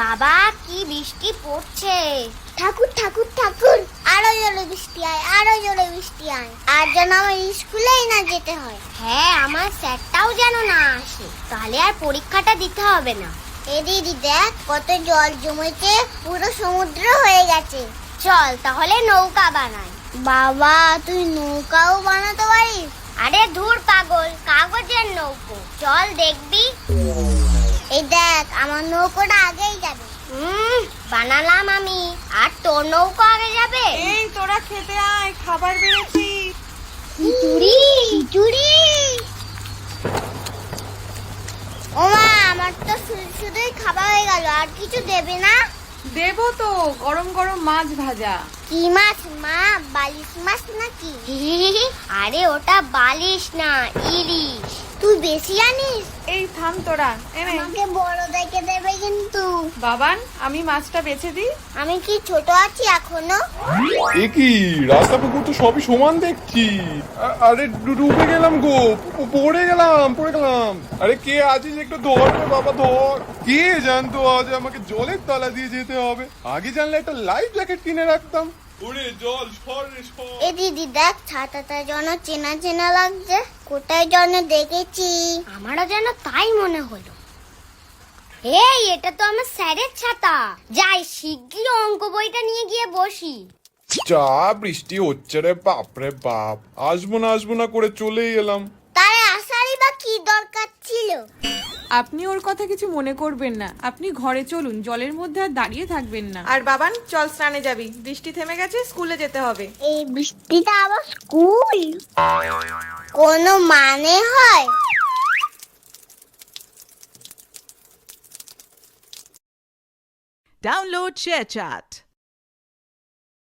বাবা কি বৃষ্টি পড়ছে। ঠাকুর ঠাকুর ঠাকুর, আরো জোরে বৃষ্টি আয়, আরো জোরে বৃষ্টি আয়, আর যেন আমার স্কুলেই না যেতে হয়। হ্যাঁ, আমার স্যারটাও যেন না আসে, তাহলে আর পরীক্ষাটা দিতে হবে না। এ দিদি দেখ কত জল জমেছে, পুরো সমুদ্র হয়ে গেছে। চল তাহলে নৌকা বানাই। বাবা তুই নৌকাও বানাতে পারিস? আরে ধুর পাগল, কাগজের নৌকো, চল দেখবি। এই দেখ আমার নৌকোটা আগেই যাবে। বানালাম আমি, আর তোর নৌকো আগে যাবে। এই তোরা খেতে আয়, খাবার বেড়েছি। খিচুড়ি খিচুড়ি। ওমা আমার তো শুধুই খাবার হয়ে গেল, আর কিছু দেবে না? দেবো তো, গরম গরম মাছ ভাজা। কি মাছ মা, বালিশ মাছ নাকি? আরে ওটা বালিশ না, ইলিশ। তুই বেশি জানিস। এই থাম তোরা, এনে আমাকে বড় দেখে দেবে কিন্তু। বাবান, আমি মাছটা বেছে দিই। আমি কি ছোট আছি এখনো? এ কি রাস্তা পুকুর তো সবই সমান দেখছি। আরে ডুবে গেলাম গো, পড়ে গেলাম। আরে কে আছিস একটু ধর রে বাবা, ধর। কে জানতো আজ আমাকে জলের তলা দিয়ে যেতে হবে। আগে জানলে একটা লাইফ জ্যাকেট কিনে রাখতাম। ওরে জল সর রে সর। এ দিদি দেখ ছাতাটা যেন চেনা চেনা লাগছে, কোথায় যেন দেখেছি। আমারও যেন তাই মনে হলো। এই এটা তো আমার স্যারের ছাতা। যাই শিগগির অঙ্ক বইটা নিয়ে গিয়ে বসি। যা বৃষ্টি হচ্ছে রে বাপরে বাপ, আসবো না করে চলেই এলাম। তার আসারই বা কি দরকার ছিল? আপনি ওর কথা কিছু মনে করবেন না, আপনি ঘরে চলুন, জলের মধ্যে আর দাঁড়িয়ে থাকবেন না। আর বাবান চল, স্নানে যাবি, বৃষ্টি থেমে গেছে, স্কুলে যেতে হবে। এই বৃষ্টিটা আবার স্কুল, কোনো মানে হয়? Download ShareChat.